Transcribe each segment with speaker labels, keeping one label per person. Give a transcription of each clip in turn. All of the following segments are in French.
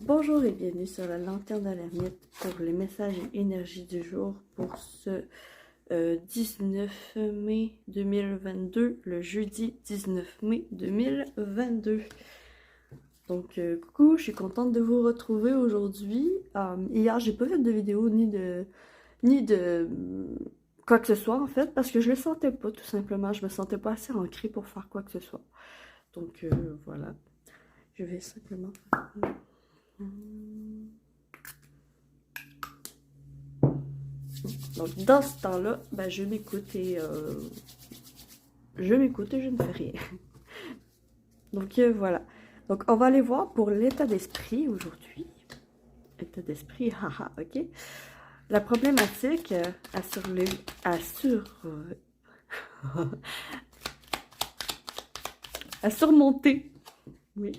Speaker 1: Bonjour et bienvenue sur la lanterne de l'ermite pour les messages et énergies du jour pour ce 19 mai 2022, le jeudi 19 mai 2022. Donc coucou, je suis contente de vous retrouver aujourd'hui. Hier, j'ai pas fait de vidéo ni de quoi que ce soit en fait, parce que je le sentais pas tout simplement. Je me sentais pas assez ancrée pour faire quoi que ce soit. Donc voilà, je vais simplement faire ça. Donc dans ce temps-là, ben, je m'écoute et je ne fais rien. Donc voilà. Donc on va aller voir pour l'état d'esprit aujourd'hui. État d'esprit, haha, ok. La problématique à surmonter. Oui.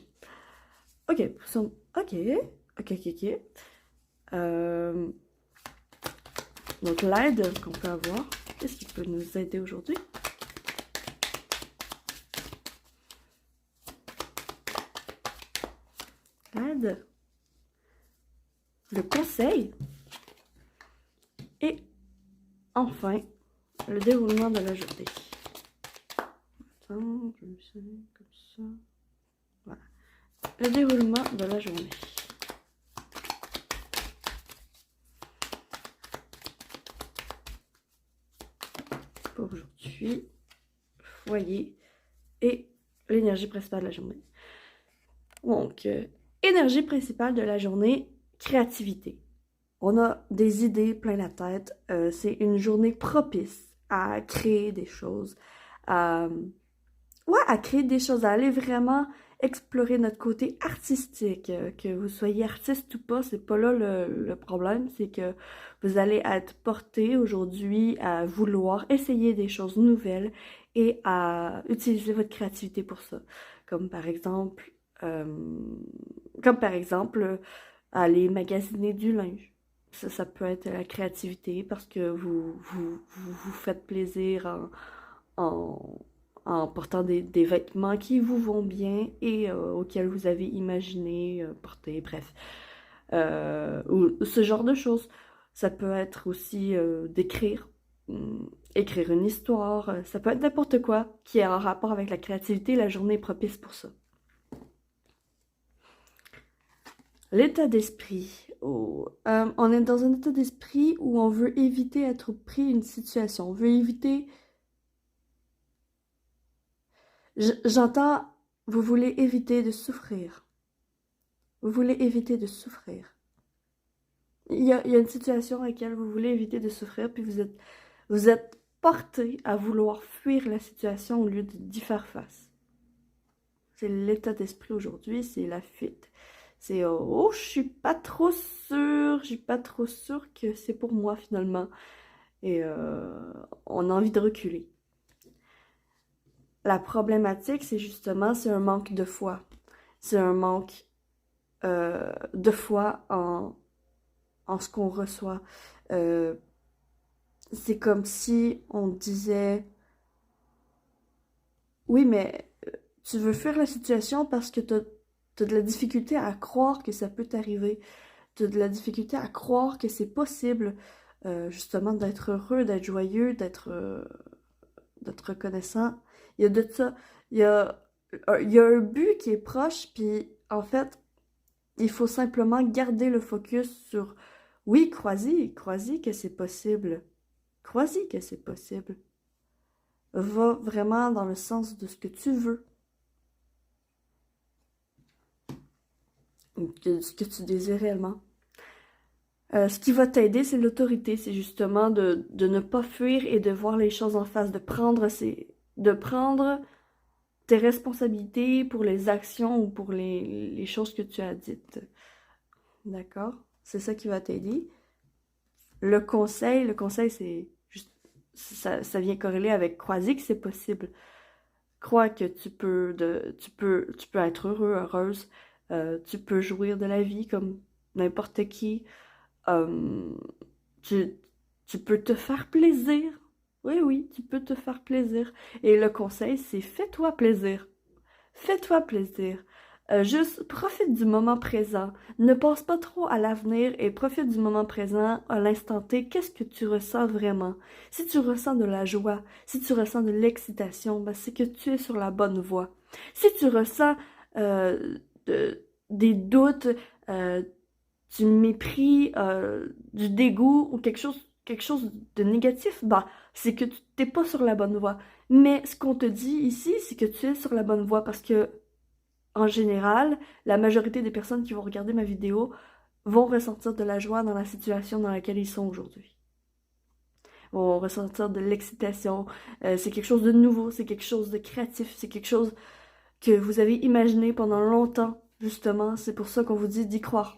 Speaker 1: Ok, ok. Donc l'aide qu'on peut avoir, qu'est-ce qui peut nous aider aujourd'hui? L'aide, le conseil et enfin le déroulement de la journée. Attends, je me suis comme ça. Voilà. Le déroulement de la journée. Pour aujourd'hui, foyer et l'énergie principale de la journée. Donc, énergie principale de la journée, créativité. On a des idées plein la tête. C'est une journée propice à créer des choses, à créer des choses, à aller vraiment explorer notre côté artistique. Que vous soyez artiste ou pas, c'est pas là le problème. C'est que vous allez être porté aujourd'hui à vouloir essayer des choses nouvelles et à utiliser votre créativité pour ça. Comme par exemple, aller magasiner du linge. Ça peut être la créativité parce que vous faites plaisir en portant des vêtements qui vous vont bien et auxquels vous avez imaginé porter, bref. Ou ce genre de choses. Ça peut être aussi d'écrire, écrire une histoire, ça peut être n'importe quoi qui est en rapport avec la créativité, la journée est propice pour ça. L'état d'esprit. On est dans un état d'esprit où on veut éviter d'être pris une situation. On veut éviter... J'entends, vous voulez éviter de souffrir. Vous voulez éviter de souffrir. Il y a une situation à laquelle vous voulez éviter de souffrir, puis vous êtes porté à vouloir fuir la situation au lieu d'y faire face. C'est l'état d'esprit aujourd'hui, c'est la fuite. C'est oh, je suis pas trop sûre que c'est pour moi finalement. Et on a envie de reculer. La problématique, c'est justement, c'est un manque de foi. C'est un manque de foi en ce qu'on reçoit. C'est comme si on disait, oui, mais tu veux fuir la situation parce que t'as de la difficulté à croire que ça peut t'arriver. T'as de la difficulté à croire que c'est possible, justement, d'être heureux, d'être joyeux, d'être reconnaissant. Il y a de ça. Il y a un but qui est proche, puis en fait, il faut simplement garder le focus sur oui, crois-y que c'est possible. Crois-y que c'est possible. Va vraiment dans le sens de ce que tu veux. Ce que tu désires réellement. Ce qui va t'aider, c'est l'autorité. C'est justement de ne pas fuir et de voir les choses en face, de prendre tes responsabilités pour les actions ou pour les choses que tu as dites. D'accord? C'est ça qui va t'aider. Le conseil, c'est juste, ça vient corréler avec croiser que c'est possible. Crois que tu peux être heureux, heureuse, tu peux jouir de la vie comme n'importe qui. Tu, tu peux te faire plaisir. Oui, tu peux te faire plaisir. Et le conseil, c'est fais-toi plaisir. Fais-toi plaisir. Juste profite du moment présent. Ne pense pas trop à l'avenir et profite du moment présent, à l'instant T. Qu'est-ce que tu ressens vraiment? Si tu ressens de la joie, si tu ressens de l'excitation, ben c'est que tu es sur la bonne voie. Si tu ressens euh, des doutes, euh, du mépris, du dégoût ou quelque chose de négatif, bah, c'est que tu t'es pas sur la bonne voie. Mais ce qu'on te dit ici, c'est que tu es sur la bonne voie parce que, en général, la majorité des personnes qui vont regarder ma vidéo vont ressentir de la joie dans la situation dans laquelle ils sont aujourd'hui. Vont ressentir de l'excitation. C'est quelque chose de nouveau, c'est quelque chose de créatif, c'est quelque chose que vous avez imaginé pendant longtemps, justement. C'est pour ça qu'on vous dit d'y croire.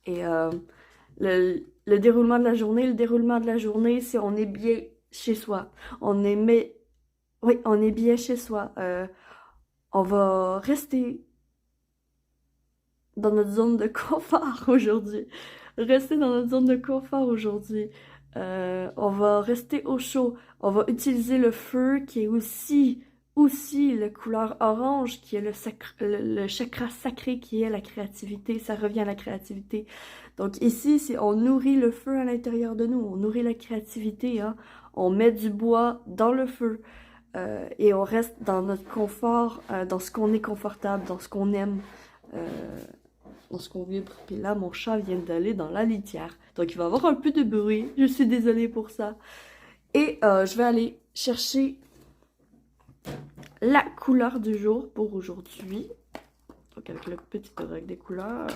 Speaker 1: Et le déroulement de la journée, c'est on est bien chez soi. Oui, on est bien chez soi. On va rester dans notre zone de confort aujourd'hui. Rester dans notre zone de confort aujourd'hui. On va rester au chaud. On va utiliser le feu qui est aussi la couleur orange, qui est le chakra sacré qui est la créativité. Ça revient à la créativité. Donc ici, on nourrit le feu à l'intérieur de nous. On nourrit la créativité, hein. On met du bois dans le feu. Et on reste dans notre confort, dans ce qu'on est confortable, dans ce qu'on aime. Dans ce qu'on vibre. Puis là, mon chat vient d'aller dans la litière. Donc, il va y avoir un peu de bruit. Je suis désolée pour ça. Et je vais aller chercher la couleur du jour pour aujourd'hui. Donc, avec le petit avec des couleurs.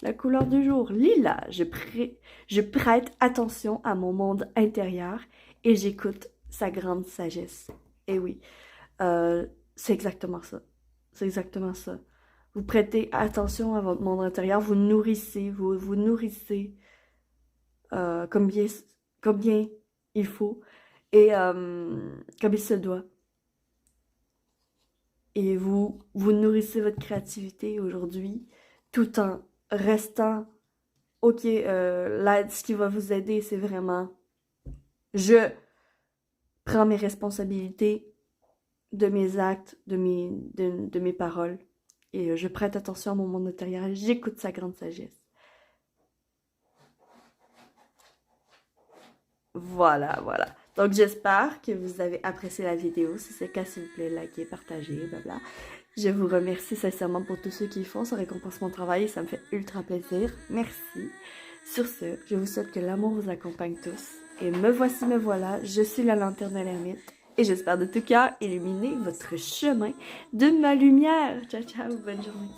Speaker 1: La couleur du jour, lilas. Je prête attention à mon monde intérieur et j'écoute sa grande sagesse. Et oui, c'est exactement ça. C'est exactement ça. Vous prêtez attention à votre monde intérieur, vous nourrissez, vous nourrissez comme bien il faut et comme il se doit. Et vous nourrissez votre créativité aujourd'hui tout en restant, ok, là, ce qui va vous aider, c'est vraiment, je prends mes responsabilités de mes actes, de mes paroles. Et je prête attention à mon monde intérieur et j'écoute sa grande sagesse. Voilà, voilà. Donc j'espère que vous avez apprécié la vidéo. Si c'est le cas, s'il vous plaît, likez, partagez, blabla. Je vous remercie sincèrement pour tous ceux qui font. Ça récompense mon travail et ça me fait ultra plaisir. Merci. Sur ce, je vous souhaite que l'amour vous accompagne tous. Et me voici, me voilà. Je suis la lanterne de l'ermite. Et j'espère de tout cœur illuminer votre chemin de ma lumière. Ciao, ciao, bonne journée.